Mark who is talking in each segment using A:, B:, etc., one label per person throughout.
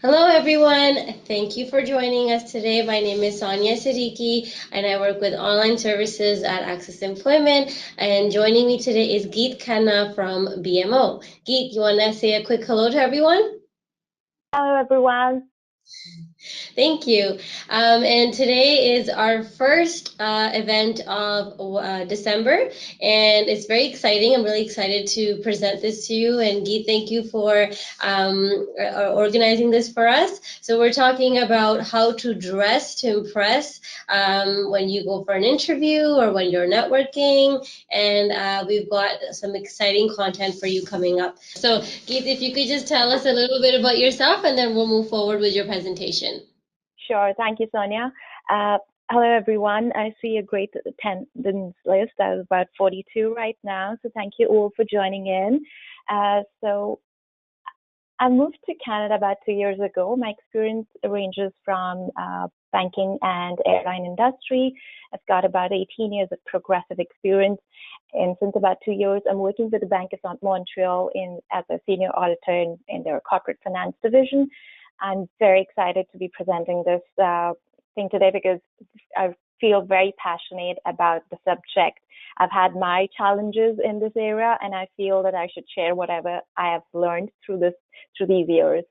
A: Hello, everyone. Thank you for joining us today. My name is Sonia Siddiqui, and I work with online services at ACCES Employment. And joining me today is Geet Khanna from BMO. Geet, you want to say a quick hello to everyone?
B: Hello, everyone.
A: Thank you. And today is our first event of December, and it's very exciting. I'm really excited to present this to you. And Geet, thank you for organizing this for us. So we're talking about how to dress to impress when you go for an interview or when you're networking. And we've got some exciting content for you coming up. So Geet, if you could just tell us a little bit about yourself, and then we'll move forward with your presentation.
B: Sure. Thank you, Sonia. Uh, Hello, everyone. I see a great attendance list. I was about 42 right now. So thank you all for joining in. So I moved to Canada about 2 years ago. My experience ranges from banking and airline industry. I've got about 18 years of progressive experience. And since about 2 years, I'm working with the Bank of Montreal as a senior auditor in their corporate finance division. I'm very excited to be presenting this thing today because I feel very passionate about the subject. I've had my challenges in this area, and I feel that I should share whatever I have learned through these years.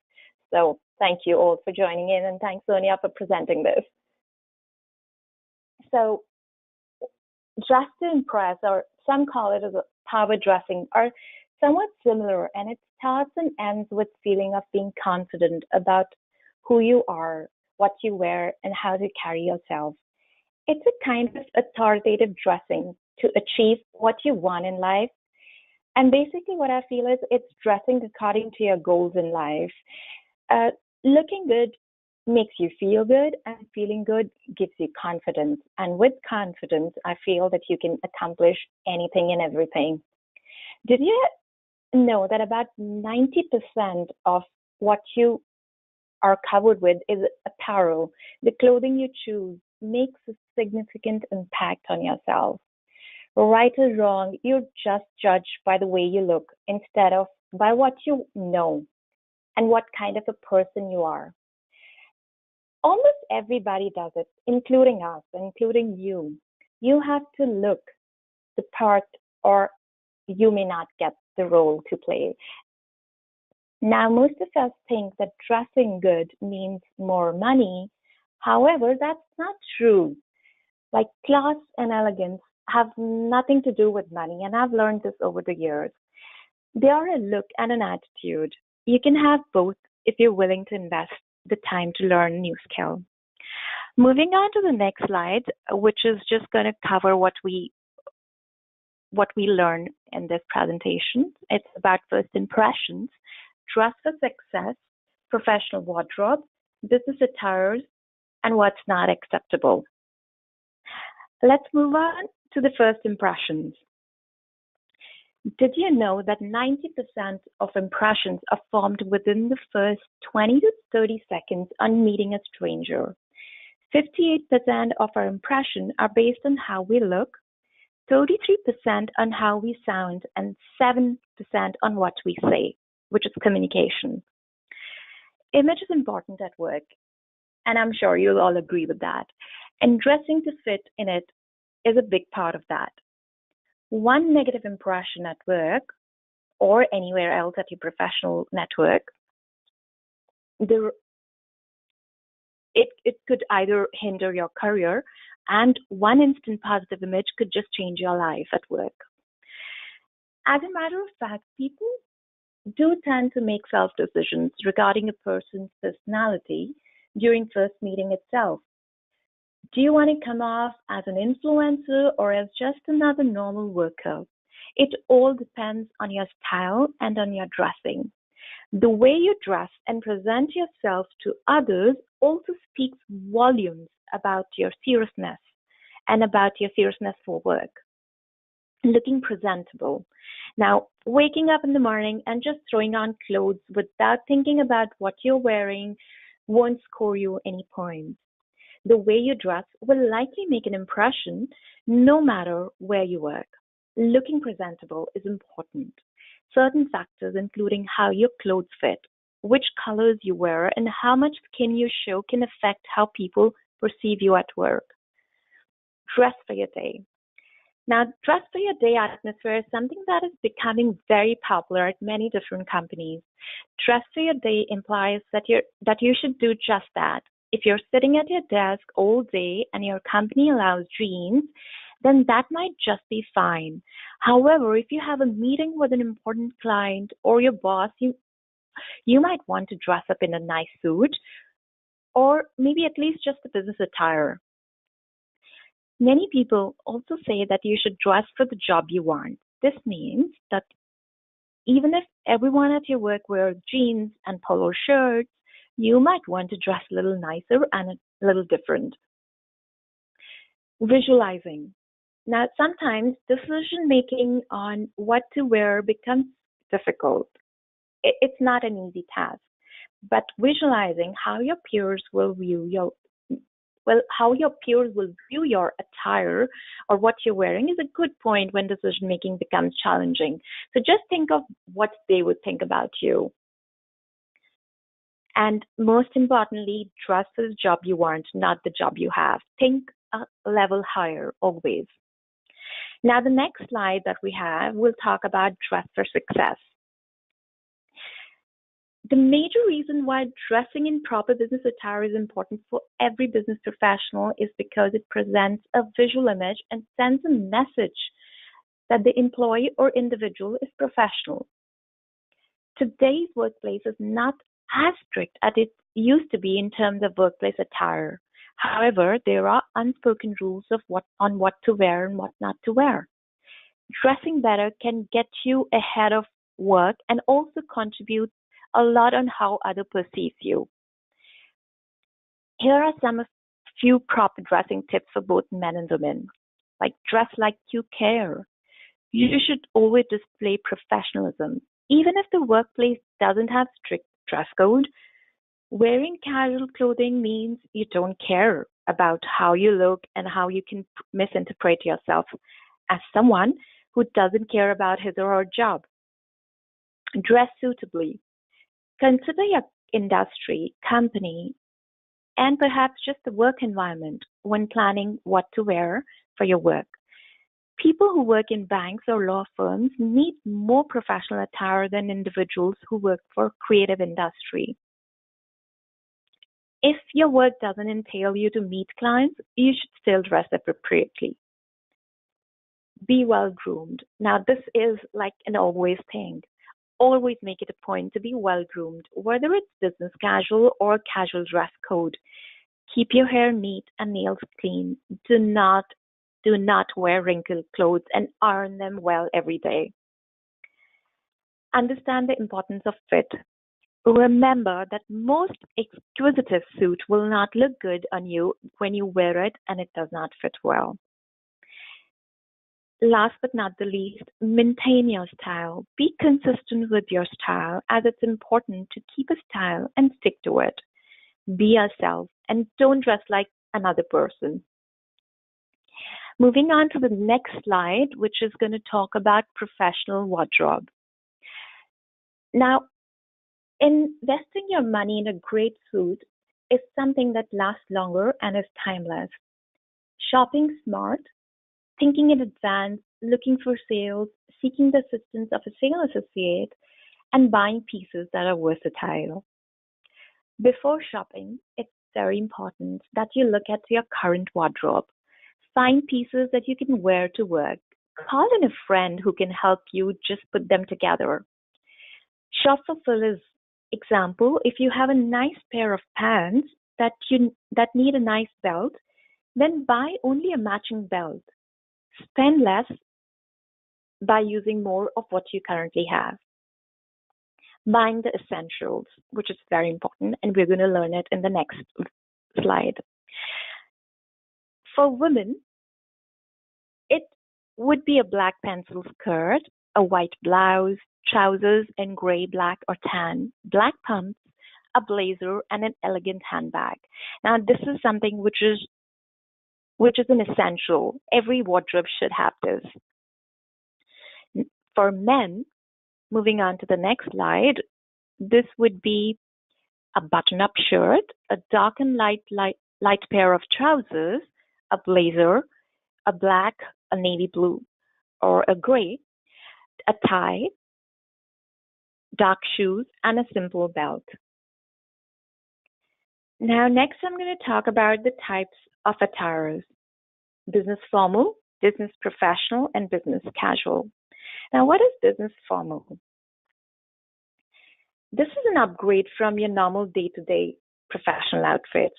B: So thank you all for joining in, and thanks, Sonia, for presenting this. So dress to impress, or some call it as a power dressing, are somewhat similar, and it starts and ends with feeling of being confident about who you are, what you wear, and how to carry yourself. It's a kind of authoritative dressing to achieve what you want in life. And basically, what I feel is it's dressing according to your goals in life. Uh, Looking good makes you feel good, and feeling good gives you confidence. And with confidence, I feel that you can accomplish anything and everything. Did you know that about 90% of what you are covered with is apparel? The clothing you choose makes a significant impact on yourself. Right or wrong, you're just judged by the way you look instead of by what you know and what kind of a person you are. Almost everybody does it, including us, including you. You have to look the part, or you may not get the role to play. Now, most of us think that dressing good means more money. However, that's not true. Like, class and elegance have nothing to do with money, and I've learned this over the years. They are a look and an attitude. You can have both if you're willing to invest the time to learn a new skill. Moving on to the next slide, which is just going to cover what we learn in this presentation. It's about first impressions, dress for success, professional wardrobe, business attires, and what's not acceptable. Let's move on to the first impressions. Did you know that 90% of impressions are formed within the first 20 to 30 seconds on meeting a stranger? 58% of our impressions are based on how we look, 33% on how we sound, and 7% on what we say, which is communication. Image is important at work, and I'm sure you'll all agree with that. And dressing to fit in it is a big part of that. One negative impression at work or anywhere else at your professional network, it could either hinder your career, and one instant positive image could just change your life at work. As a matter of fact, people do tend to make self decisions regarding a person's personality during first meeting itself. Do you want to come off as an influencer or as just another normal worker? It all depends on your style and on your dressing. The way you dress and present yourself to others also speaks volumes about your seriousness and about your seriousness for work. Looking presentable. Now, waking up in the morning and just throwing on clothes without thinking about what you're wearing won't score you any points. The way you dress will likely make an impression no matter where you work. Looking presentable is important. Certain factors, including how your clothes fit, which colors you wear, and how much skin you show can affect how people perceive you at work. Dress for your day. Now, dress for your day atmosphere is something that is becoming very popular at many different companies. Dress for your day implies that you should do just that. If you're sitting at your desk all day and your company allows jeans, then that might just be fine. However, if you have a meeting with an important client or your boss, you might want to dress up in a nice suit or maybe at least just a business attire. Many people also say that you should dress for the job you want. This means that even if everyone at your work wears jeans and polo shirts, you might want to dress a little nicer and a little different. Visualizing. Now, sometimes decision making on what to wear becomes difficult. It's not an easy task, but visualizing how your peers will view your attire or what you're wearing is a good point when decision making becomes challenging. So just think of what they would think about you. And most importantly, dress for the job you want, not the job you have. Think a level higher always. Now, the next slide that we have, we'll talk about dress for success. The major reason why dressing in proper business attire is important for every business professional is because it presents a visual image and sends a message that the employee or individual is professional. Today's workplace is not as strict as it used to be in terms of workplace attire. However, there are unspoken rules of what to wear and what not to wear. Dressing better can get you ahead of work and also contribute a lot on how others perceive you. Here are some of few proper dressing tips for both men and women. Like, dress like you care. You should always display professionalism. Even if the workplace doesn't have strict dress code, wearing casual clothing means you don't care about how you look and how you can misinterpret yourself as someone who doesn't care about his or her job. Dress suitably. Consider your industry, company, and perhaps just the work environment when planning what to wear for your work. People who work in banks or law firms need more professional attire than individuals who work for creative industry. If your work doesn't entail you to meet clients, you should still dress appropriately. Be well groomed. Now, this is like an always thing. Always make it a point to be well groomed, whether it's business casual or casual dress code. Keep your hair neat and nails clean. Do not wear wrinkled clothes and iron them well every day. Understand the importance of fit. Remember that most exquisite suit will not look good on you when you wear it and it does not fit well. Last but not the least, maintain your style. Be consistent with your style, as it's important to keep a style and stick to it. Be yourself and don't dress like another person. Moving on to the next slide, which is going to talk about professional wardrobe. Now, investing your money in a great suit is something that lasts longer and is timeless. Shopping smart, thinking in advance, looking for sales, seeking the assistance of a sales associate, and buying pieces that are versatile. Before shopping, it's very important that you look at your current wardrobe. Find pieces that you can wear to work. Call in a friend who can help you just put them together. Shop for fillers. Example, if you have a nice pair of pants that need a nice belt, then buy only a matching belt. Spend less by using more of what you currently have. Buying the essentials, which is very important, and we're going to learn it in the next slide. For women, it would be a black pencil skirt, a white blouse, trousers in gray, black, or tan, black pumps, a blazer, and an elegant handbag. Now, this is something which is an essential. Every wardrobe should have this. For men, moving on to the next slide, This would be a button-up shirt, a dark and light pair of trousers, a blazer, a black, a navy blue, or a gray, a tie, dark shoes, and a simple belt. Now, next I'm going to talk about the types of attires: business formal, business professional, and business casual. Now, what is business formal? This is an upgrade from your normal day-to-day professional outfit.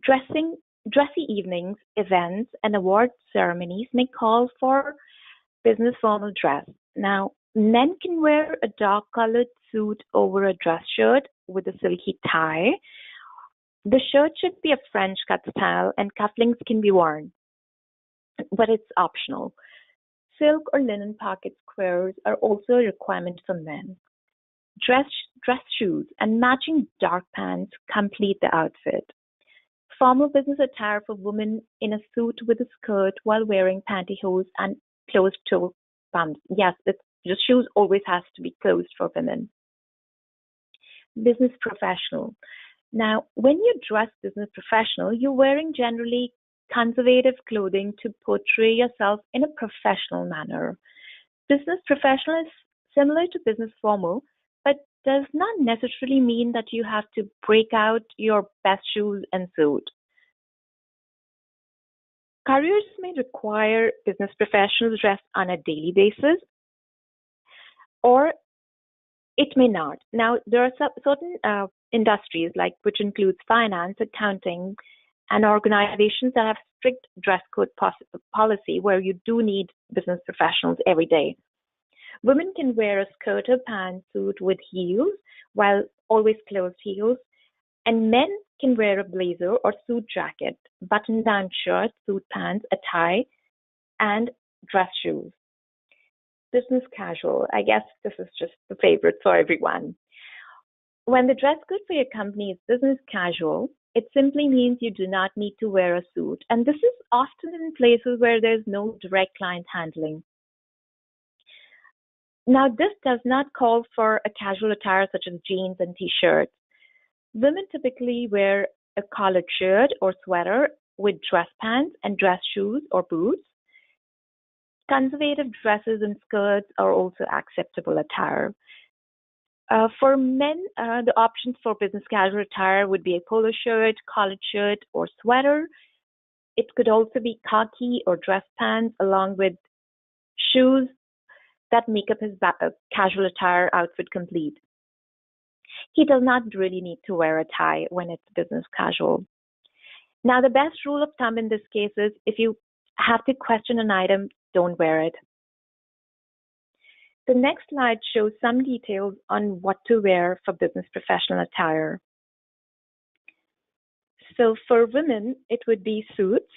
B: Dressy evenings, events, and award ceremonies may call for business formal dress. Now, men can wear a dark colored suit over a dress shirt with a silky tie. The shirt should be a French cut style and cufflinks can be worn, but it's optional. Silk or linen pocket squares are also a requirement for men. Dress, dress shoes and matching dark pants complete the outfit. Formal business attire for women in a suit with a skirt while wearing pantyhose and closed-toe pumps. Yes, the shoes always has to be closed for women. Business professional. Now, when you dress business professional, you're wearing generally conservative clothing to portray yourself in a professional manner. Business professional is similar to business formal, but does not necessarily mean that you have to break out your best shoes and suit. Careers may require business professionals dressed on a daily basis, or it may not. Now, there are certain industries, like which includes finance, accounting, and organizations that have strict dress code policy where you do need business professionals every day. Women can wear a skirt or pantsuit with heels, while always closed heels, and men can wear a blazer or suit jacket, button-down shirt, suit pants, a tie, and dress shoes. Business casual. I guess this is just the favorite for everyone. When the dress code for your company is business casual, it simply means you do not need to wear a suit, and this is often in places where there's no direct client handling. Now, this does not call for a casual attire such as jeans and t-shirts. Women typically wear a collared shirt or sweater with dress pants and dress shoes or boots. Conservative dresses and skirts are also acceptable attire. For men, the options for business casual attire would be a polo shirt, collared shirt, or sweater. It could also be khaki or dress pants along with shoes that make up his casual attire outfit complete. He does not really need to wear a tie when it's business casual. Now, the best rule of thumb in this case is if you have to question an item, don't wear it. The next slide shows some details on what to wear for business professional attire. So for women, it would be suits.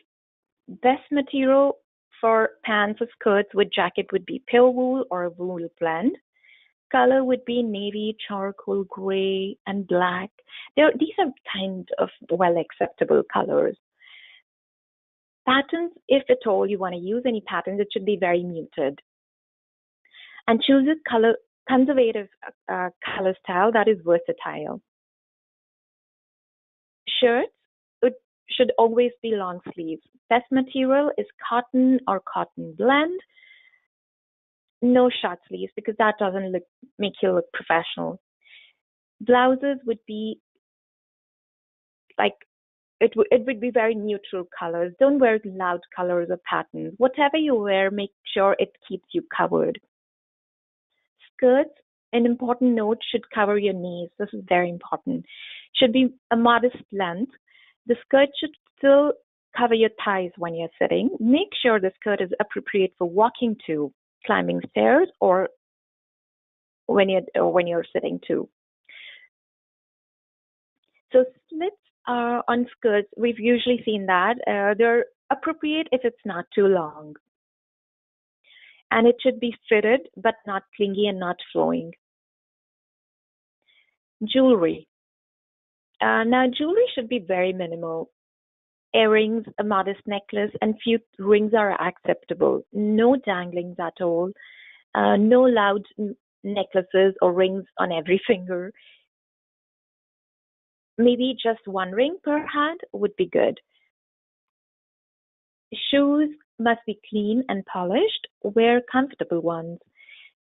B: Best material for pants or skirts with jacket would be pale wool or a wool blend. Color would be navy, charcoal, gray, and black. These are kind of well acceptable colors. Patterns, if at all you want to use any patterns, it should be very muted. And choose a conservative color style that is versatile. Shirts should always be long sleeves. Best material is cotton or cotton blend. No short sleeves because that doesn't make you look professional. Blouses would be like it would be very neutral colors. Don't wear loud colors or patterns. Whatever you wear, make sure it keeps you covered. Skirts, an important note, should cover your knees. This is very important. Should be a modest length. The skirt should still cover your thighs when you're sitting. Make sure the skirt is appropriate for walking to, climbing stairs, or when you're sitting too. So slits on skirts, we've usually seen that. They're appropriate if it's not too long. And it should be fitted, but not clingy and not flowing. Jewelry. Now, jewelry should be very minimal. Earrings, a modest necklace, and few rings are acceptable. No danglings at all. No loud necklaces or rings on every finger. Maybe just one ring per hand would be good. Shoes must be clean and polished. Wear comfortable ones.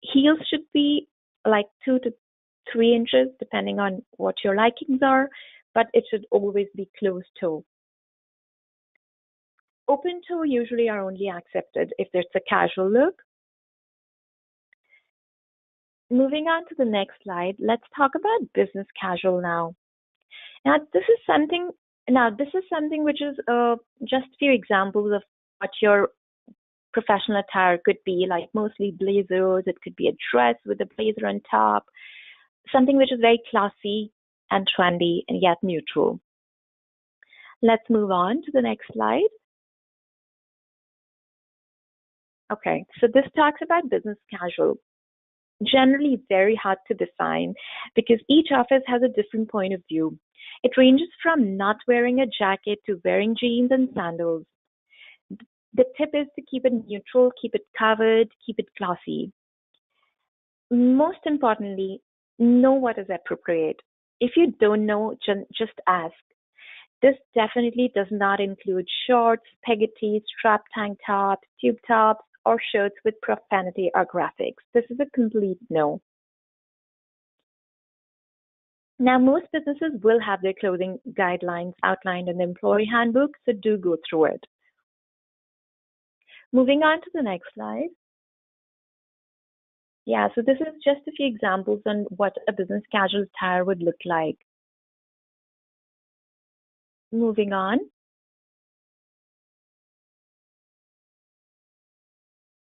B: Heels should be like 2 to 3 inches, depending on what your likings are, but it should always be closed toe. Open toe usually are only accepted if it's a casual look. Moving on to the next slide, let's talk about business casual now. Now, this is something which is just a few examples of what your professional attire could be, like mostly blazers. It could be a dress with a blazer on top, something which is very classy and trendy and yet neutral. Let's move on to the next slide. Okay, so this talks about business casual. Generally very hard to define because each office has a different point of view. It ranges from not wearing a jacket to wearing jeans and sandals. The tip is to keep it neutral, keep it covered, keep it classy. Most importantly, know what is appropriate. If you don't know, just ask. This definitely does not include shorts, spaghetti, strap tank tops, tube tops, or shirts with profanity or graphics. This is a complete no. Now, most businesses will have their clothing guidelines outlined in the employee handbook, so do go through it. Moving on to the next slide. Yeah, so this is just a few examples on what a business casual attire would look like. Moving on.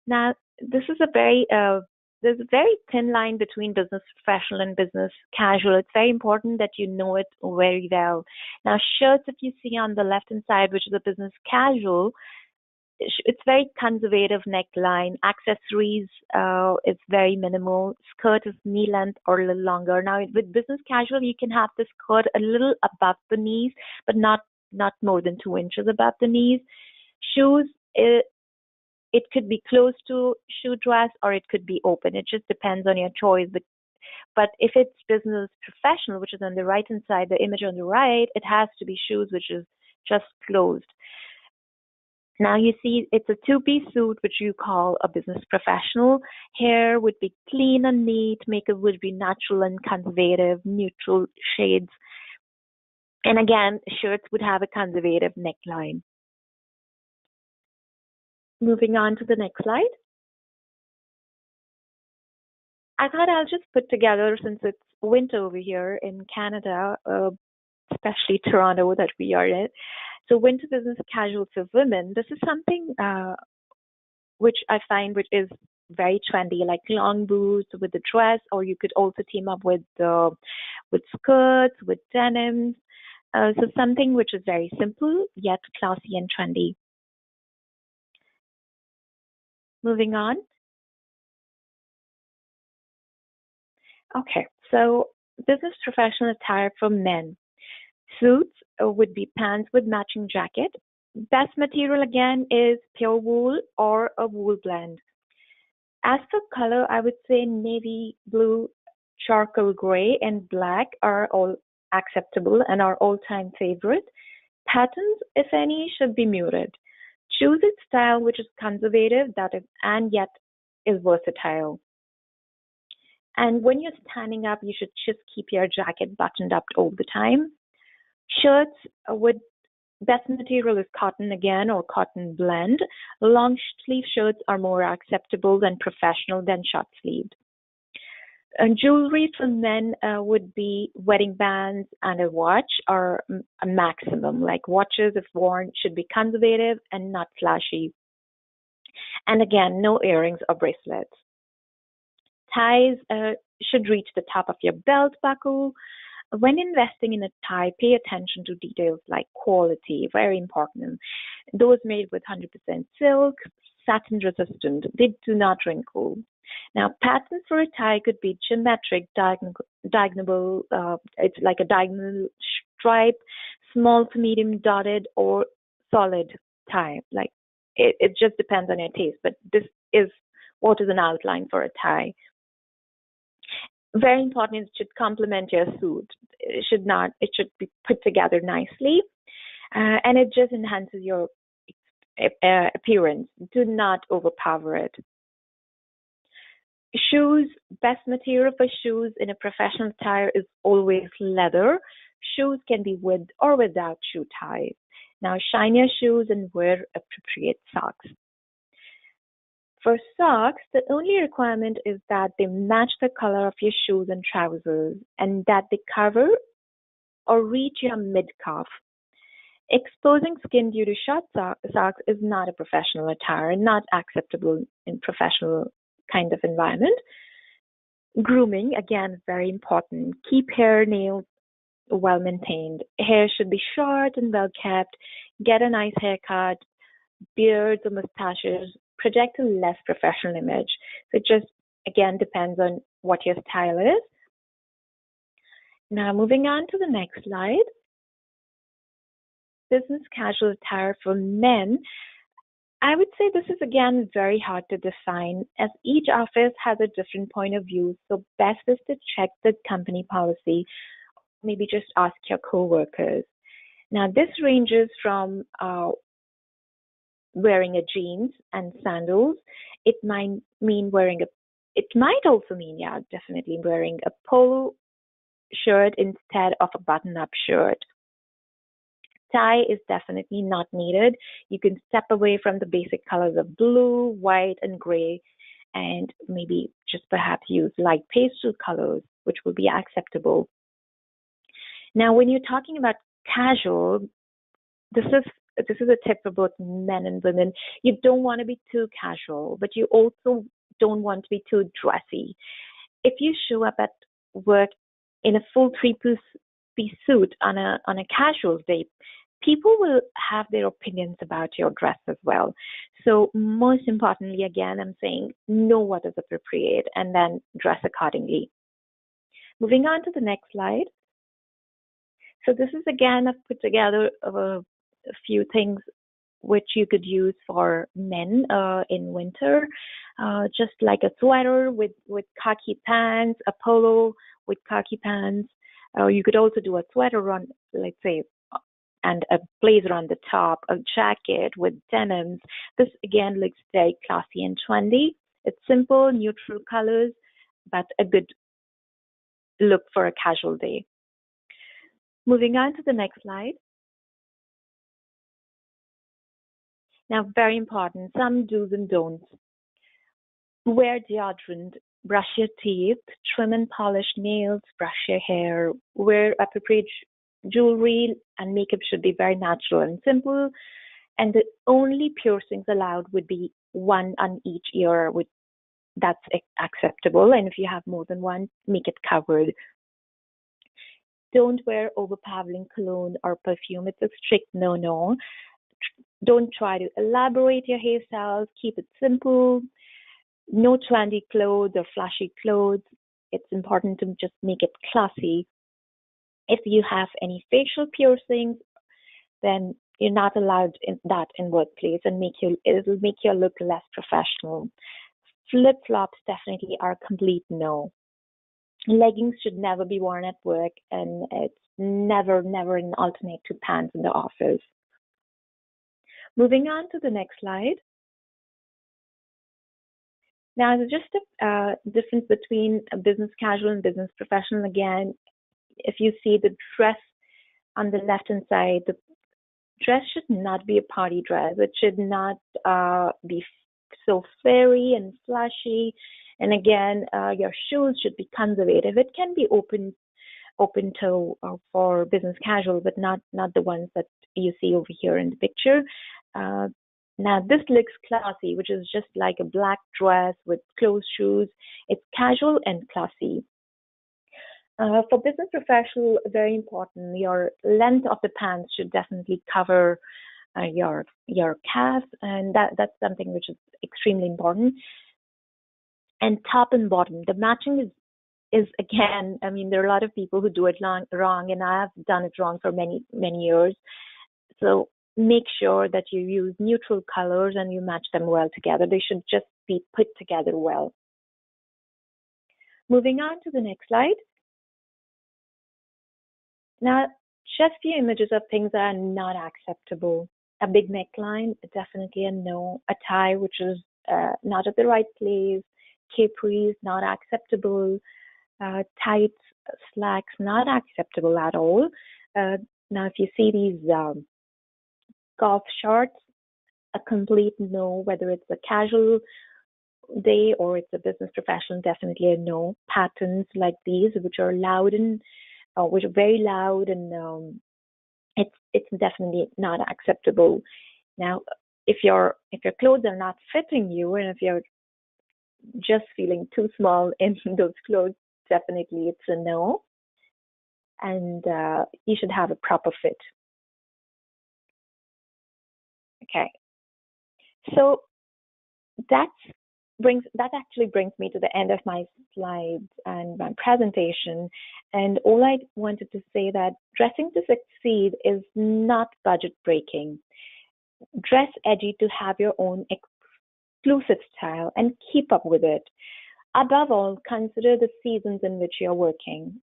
B: Now, this is there's a very thin line between business professional and business casual. It's very important that you know it very well. Now, shirts, if you see on the left-hand side, which is a business casual, it's very conservative neckline. Accessories is very minimal. Skirt is knee length or a little longer. Now, with business casual, you can have the skirt a little above the knees, but not more than 2 inches above the knees. Shoes, it could be close to shoe dress or it could be open. It just depends on your choice. But if it's business professional, which is on the right hand side, the image on the right, it has to be shoes which is just closed. Now you see it's a two-piece suit which you call a business professional. Hair would be clean and neat. Makeup would be natural and conservative, neutral shades. And again, shirts would have a conservative neckline. Moving on to the next slide. I thought I'll just put together, since it's winter over here in Canada, especially Toronto that we are in. So winter business casual for women, this is something which I find which is very trendy, like long boots with a dress, or you could also team up with skirts, with denims. So something which is very simple yet classy and trendy. Moving on. Okay, so business professional attire for men. Suits would be pants with matching jacket. Best material again is pure wool or a wool blend. As for color, I would say navy blue, charcoal gray, and black are all acceptable and are all-time favorite. Patterns, if any, should be muted. Choose a style which is conservative and yet is versatile. And when you're standing up, you should just keep your jacket buttoned up all the time. Shirts with best material is cotton again or cotton blend. Long sleeve shirts are more acceptable and professional than short sleeved. Jewelry for men would be wedding bands and a watch are a maximum. Like watches, if worn, should be conservative and not flashy. And again, no earrings or bracelets. Ties should reach the top of your belt buckle. When investing in a tie, pay attention to details like quality, very important. Those made with 100% silk, satin resistant, they do not wrinkle. Now, pattern for a tie could be geometric, diagonal, it's like a diagonal stripe, small to medium dotted, or solid tie. Like it just depends on your taste, but this is what is an outline for a tie. Very important, it should complement your suit. It should be put together nicely, and it just enhances your appearance. Do not overpower it. Shoes, best material for shoes in a professional attire is always leather. Shoes can be with or without shoe ties. Now, shine your shoes and wear appropriate socks. For socks, the only requirement is that they match the color of your shoes and trousers and that they cover or reach your mid-calf. Exposing skin due to short socks is not a professional attire, not acceptable in professional kind of environment. Grooming, again, very important. Keep hair, nails well maintained. Hair should be short and well kept. Get a nice haircut. Beards or mustaches project a less professional image. So it just, again, depends on what your style is. Now, moving on to the next slide. Business casual attire for men. I would say this is again very hard to define as each office has a different point of view. So best is to check the company policy. Maybe just ask your coworkers. Now this ranges from wearing a jeans and sandals. It might mean it might also mean, yeah, definitely wearing a polo shirt instead of a button-up shirt. Tie is definitely not needed. You can step away from the basic colors of blue, white, and gray, and maybe just perhaps use light pastel colors, which will be acceptable. Now, when you're talking about casual, this is a tip for both men and women. You don't want to be too casual, but you also don't want to be too dressy. If you show up at work in a full three-piece suit on a casual day, people will have their opinions about your dress as well. So most importantly, again, I'm saying know what is appropriate and then dress accordingly. Moving on to the next slide. So this is again, I've put together a few things which you could use for men in winter, just like a sweater with khaki pants, a polo with khaki pants. You could also do a sweater on, let's say, and a blazer on the top, a jacket with denims. This again looks very classy and trendy. It's simple, neutral colors, but a good look for a casual day. Moving on to the next slide. Now, very important, some do's and don'ts. Wear deodorant, brush your teeth, trim and polish nails, brush your hair, wear appropriate jewelry, and makeup should be very natural and simple. And the only piercings allowed would be one on each ear. That's acceptable. And if you have more than one, make it covered. Don't wear overpowering cologne or perfume. It's a strict no-no. Don't try to elaborate your hairstyles. Keep it simple. No trendy clothes or flashy clothes. It's important to just make it classy. If you have any facial piercings, then you're not allowed in workplace, and it'll make you look less professional. Flip-flops definitely are a complete no. Leggings should never be worn at work, and it's never an alternate to pants in the office. Moving on to the next slide. Now, just a difference between a business casual and business professional. Again, if you see the dress on the left-hand side, the dress should not be a party dress. It should not be so fairy and flashy. And again, your shoes should be conservative. It can be open toe for business casual, but not the ones that you see over here in the picture. Now this looks classy, which is just like a black dress with closed shoes. It's casual and classy. For business professional, very important, your length of the pants should definitely cover your calf, and that's something which is extremely important. And top and bottom, the matching is again, I mean, there are a lot of people who do it wrong, and I have done it wrong for many years. So make sure that you use neutral colors and you match them well together. They should just be put together well. Moving on to the next slide. Now, just few images of things that are not acceptable. A big neckline, definitely a no. A tie, which is not at the right place. Capris, not acceptable. Tights, slacks, not acceptable at all. Now, if you see these golf shorts, a complete no, whether it's a casual day or it's a business professional, definitely a no. Patterns like these, which are loud and which are very loud, and it's definitely not acceptable. Now, if your clothes are not fitting you, and if you're just feeling too small in those clothes, definitely it's a no. And you should have a proper fit. Okay, so that actually brings me to the end of my slides and my presentation. And all I wanted to say that dressing to succeed is not budget breaking. Dress edgy to have your own exclusive style and keep up with it. Above all, consider the seasons in which you're working.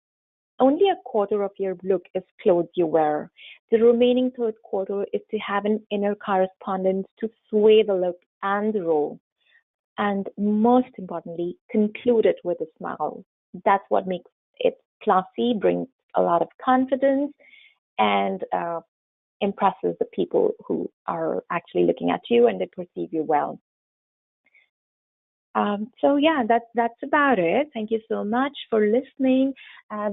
B: Only a quarter of your look is clothes you wear. The remaining third quarter is to have an inner correspondence to sway the look and the role. And most importantly, conclude it with a smile. That's what makes it classy, brings a lot of confidence, and impresses the people who are actually looking at you and they perceive you well. So yeah, that's about it. Thank you so much for listening.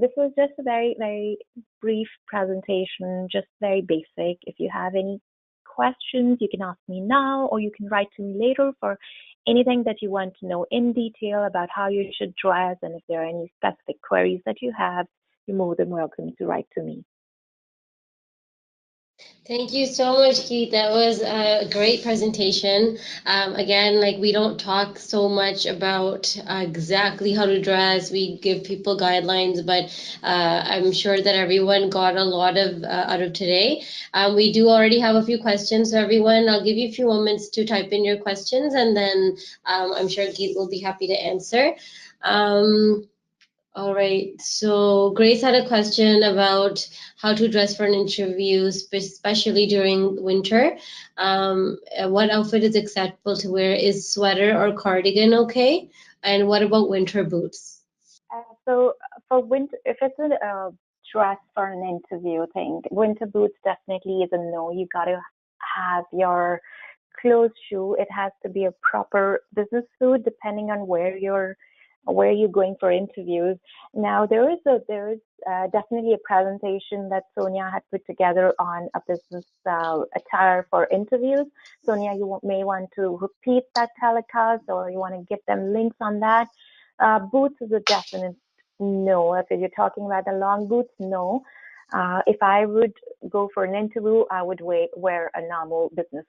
B: This was just a very, very brief presentation, just very basic. If you have any questions, you can ask me now, or you can write to me later for anything that you want to know in detail about how you should dress, and if there are any specific queries that you have, you're more than welcome to write to me.
A: Thank you so much, Keith. That was a great presentation. Again, like we don't talk so much about exactly how to dress. We give people guidelines, but I'm sure that everyone got a lot of out of today. We do already have a few questions, so everyone, I'll give you a few moments to type in your questions, and then I'm sure Keith will be happy to answer. All right, so Grace had a question about how to dress for an interview, especially during winter. What outfit is acceptable to wear? Is sweater or cardigan okay? And what about winter boots?
B: So for winter, if it's a dress for an interview thing, winter boots definitely is a no. You gotta have your closed shoe. It has to be a proper business suit, depending on where you're going for interviews. Now there is definitely a presentation that Sonia had put together on a business attire for interviews. Sonia, you may want to repeat that telecast, or you want to give them links on that. Boots is a definite no. If you're talking about the long boots, no. If I would go for an interview, I would wear a normal business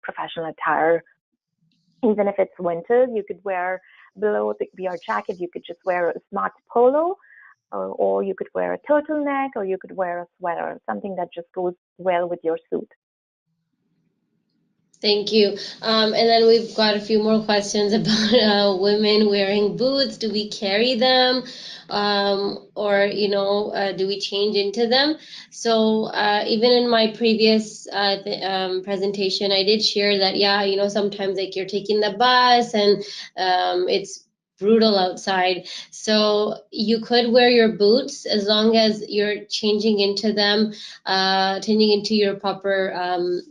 B: professional attire. Even if it's winter, you could wear below your jacket, you could just wear a smart polo, or you could wear a turtleneck, or you could wear a sweater, something that just goes well with your suit.
A: Thank you. And then we've got a few more questions about women wearing boots. Do we carry them? Or, do we change into them? So even in my previous presentation, I did share that, yeah, sometimes like you're taking the bus and it's brutal outside. So you could wear your boots as long as you're changing into them, changing into your proper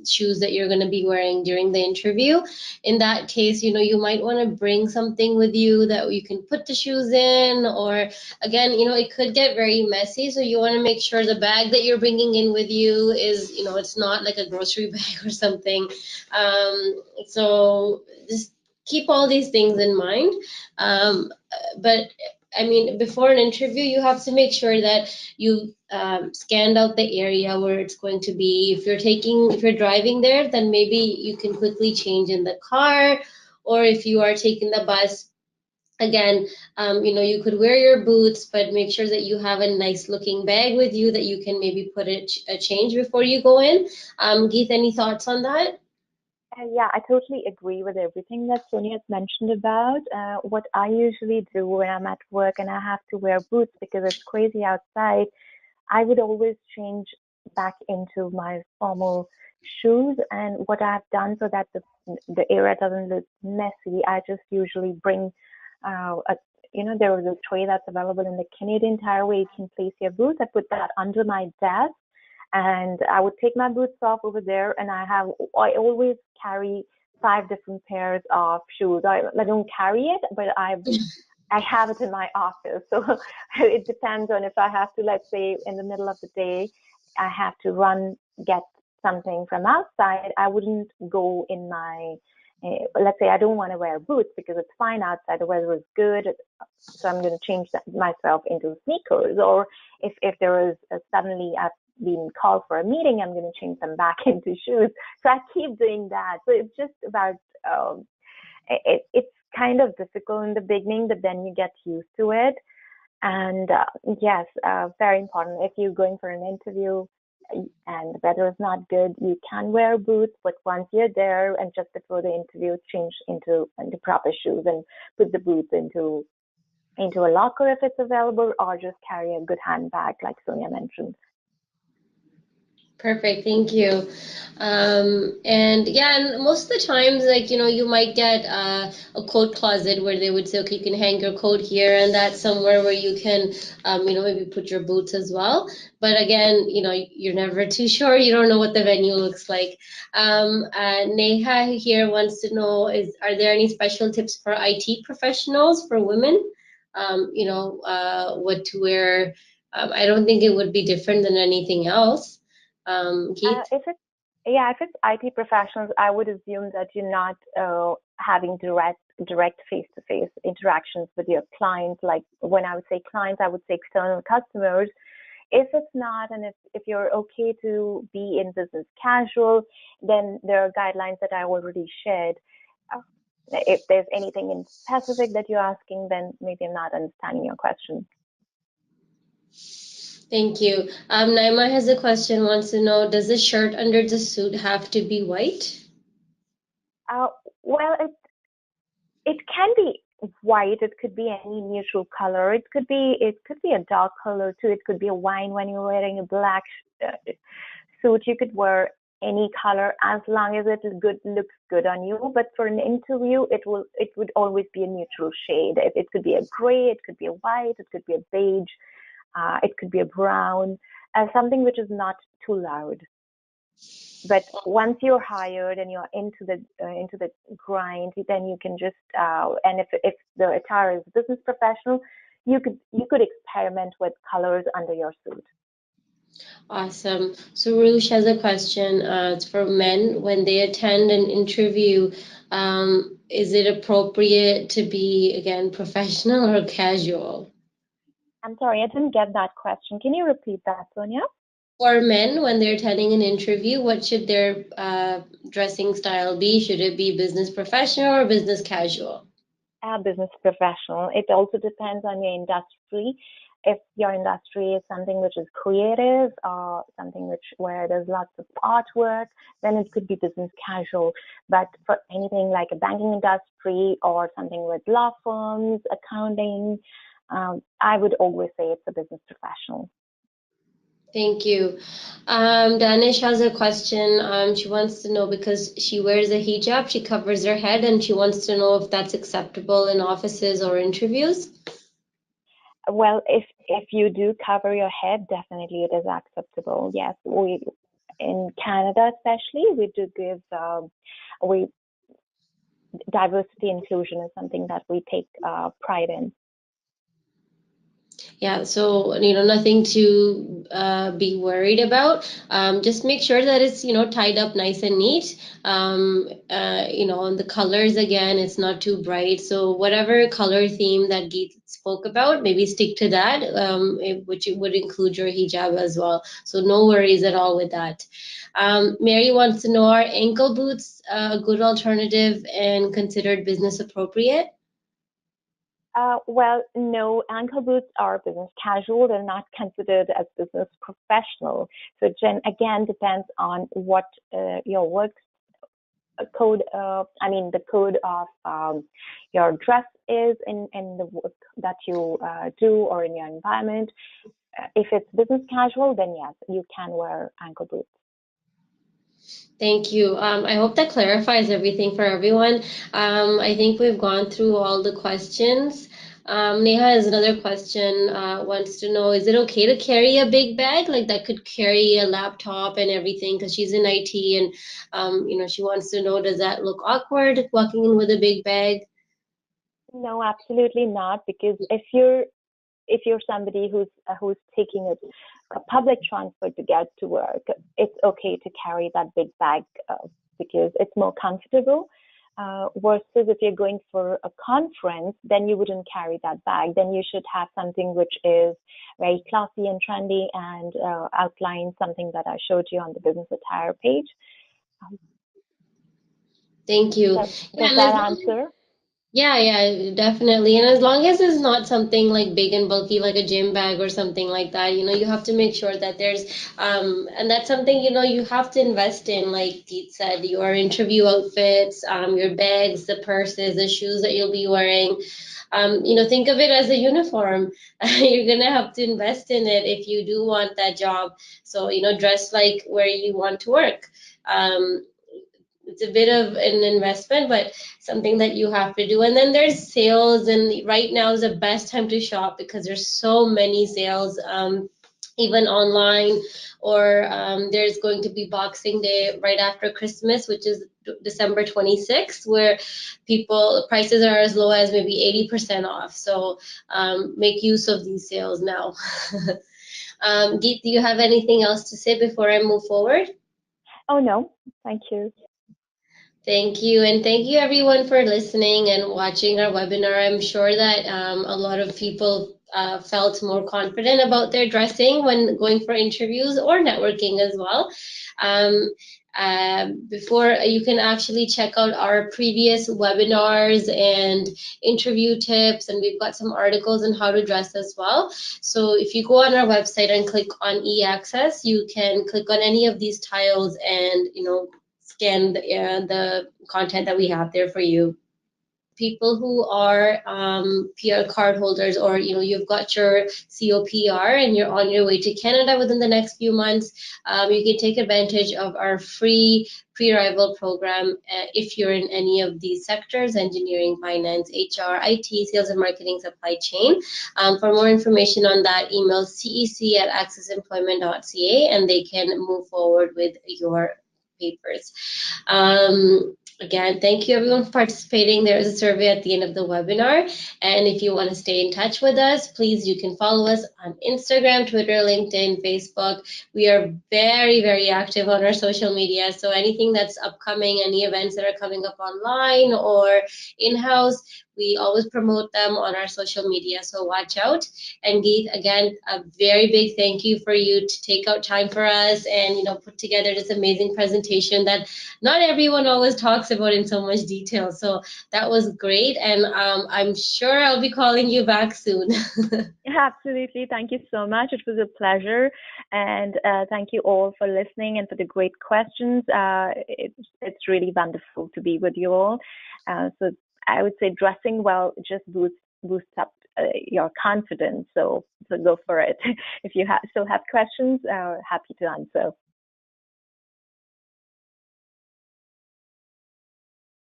A: shoes that you're going to be wearing during the interview. In that case, you might want to bring something with you that you can put the shoes in, or again, it could get very messy. So you want to make sure the bag that you're bringing in with you is, it's not like a grocery bag or something. So just keep all these things in mind. But I mean, before an interview, you have to make sure that you scanned out the area where it's going to be. If you're driving there, then maybe you can quickly change in the car, or if you are taking the bus, again, you could wear your boots, but make sure that you have a nice looking bag with you that you can maybe put a change before you go in. Geeth, any thoughts on that?
B: Yeah, I totally agree with everything that Sonia has mentioned about. What I usually do when I'm at work and I have to wear boots because it's crazy outside, I would always change back into my formal shoes. And what I've done so that the area doesn't look messy, I just usually bring, a, there is a tray that's available in the Canadian Tire where you can place your boots. I put that under my desk, and I would take my boots off over there, and I always carry 5 different pairs of shoes. I don't carry it, but I have it in my office. So it depends on if I have to, let's say, in the middle of the day, I have to run, get something from outside. I wouldn't go in let's say I don't want to wear boots because it's fine outside, the weather is good. So I'm going to change myself into sneakers. Or if there is suddenly I've been called for a meeting, I'm going to change them back into shoes. So I keep doing that. So it's just about, it's kind of difficult in the beginning, but then you get used to it. And yes, very important. If you're going for an interview and the weather is not good, you can wear boots, but once you're there and just before the interview, change into proper shoes and put the boots into a locker if it's available, or just carry a good handbag, like Sonia mentioned.
A: Perfect, thank you. And yeah, and most of the times, like, you might get a coat closet where they would say, okay, you can hang your coat here, and that's somewhere where you can, maybe put your boots as well. But again, you're never too sure. You don't know what the venue looks like. Neha here wants to know, are there any special tips for IT professionals, for women? What to wear. I don't think it would be different than anything else. Keith?
B: If it's IT professionals, I would assume that you're not having direct face-to-face interactions with your clients. Like when I would say clients, I would say external customers. If it's not, and if you're okay to be in business casual, then there are guidelines that I already shared. If there's anything in specific that you're asking, then maybe I'm not understanding your question.
A: Thank you. Naima has a question, wants to know, does the shirt under the suit have to be white?
B: Well, it can be white. It could be any neutral color. It could be a dark color too. It could be a wine when you're wearing a black suit. You could wear any color as long as it looks good on you. But for an interview, it would always be a neutral shade. It could be a gray. It could be a white. It could be a beige. It could be a brown. Something which is not too loud. But once you're hired and you're into the grind, then you can just and if the attire is business professional, you could experiment with colors under your suit.
A: Awesome. So Rush has a question. It's for men. When they attend an interview, is it appropriate to be, again, professional or casual?
B: I'm sorry, I didn't get that question. Can you repeat that, Sonia?
A: For men, when they're attending an interview, what should their dressing style be? Should it be business professional or business casual?
B: Business professional. It also depends on your industry. If your industry is something which is creative or something where there's lots of artwork, then it could be business casual. But for anything like a banking industry or something with law firms, accounting, I would always say it's a business professional.
A: Thank you. Danish has a question. She wants to know, because she wears a hijab, she covers her head, and she wants to know if that's acceptable in offices or interviews.
B: Well, if you do cover your head, definitely it is acceptable. Yes, we in Canada especially, we do give diversity inclusion is something that we take pride in.
A: Yeah, so nothing to be worried about. Just make sure that it's tied up nice and neat. And the colors, again, it's not too bright. So whatever color theme that Geet spoke about, maybe stick to that, which would include your hijab as well. So no worries at all with that. Mary wants to know, are ankle boots a good alternative and considered business appropriate?
B: Well, no, ankle boots are business casual. They're not considered as business professional. So again, depends on what your work code, the code of your dress is in the work that you do or in your environment. If it's business casual, then yes, you can wear ankle boots.
A: Thank you. I hope that clarifies everything for everyone. I think we've gone through all the questions. Neha has another question, wants to know, is it okay to carry a big bag like that could carry a laptop and everything because she's in IT and she wants to know, does that look awkward walking in with a big bag?
B: No, absolutely not. Because if you're somebody who's taking a public transport to get to work, it's okay to carry that big bag because it's more comfortable. Versus if you're going for a conference, then you wouldn't carry that bag. Then you should have something which is very classy and trendy and outline something that I showed you on the business attire page.
A: Thank you. Yeah,
B: Does
A: and
B: that answer?
A: yeah, definitely. And as long as it's not something like big and bulky, like a gym bag or something like that, you have to make sure that there's, and that's something, you have to invest in, like Deet said, your interview outfits, your bags, the purses, the shoes that you'll be wearing. Think of it as a uniform. You're gonna have to invest in it if you do want that job. So, dress like where you want to work. It's a bit of an investment, but something that you have to do. And then there's sales, and right now is the best time to shop because there's so many sales, even online, or there's going to be Boxing Day right after Christmas, which is December 26th, where prices are as low as maybe 80% off. So make use of these sales now. Geet, do you have anything else to say before I move forward?
B: Oh no, thank you.
A: Thank you. And thank you everyone for listening and watching our webinar. I'm sure that a lot of people felt more confident about their dressing when going for interviews or networking as well. Um, Before you can actually check out our previous webinars and interview tips, and we've got some articles on how to dress as well. So if you go on our website and click on ACCES, you can click on any of these tiles and scan the content that we have there for you. People who are PR card holders, or you've got your COPR and you're on your way to Canada within the next few months, you can take advantage of our free pre-arrival program if you're in any of these sectors: engineering, finance, HR, IT, sales and marketing, supply chain. For more information on that, email cec@accessemployment.ca and they can move forward with your papers. Again, thank you everyone for participating. There is a survey at the end of the webinar. And if you want to stay in touch with us, please, you can follow us on Instagram, Twitter, LinkedIn, Facebook. We are very, very active on our social media. So anything that's upcoming, any events that are coming up online or in-house, we always promote them on our social media. So watch out. And Geet, again, a very big thank you for you to take out time for us and put together this amazing presentation that not everyone always talks about in so much detail. So that was great, and I'm sure I'll be calling you back soon.
B: Absolutely. Thank you so much. It was a pleasure. And thank you all for listening and for the great questions. It's really wonderful to be with you all. So I would say dressing well just boosts up your confidence. So go for it. If you still have questions, happy to answer.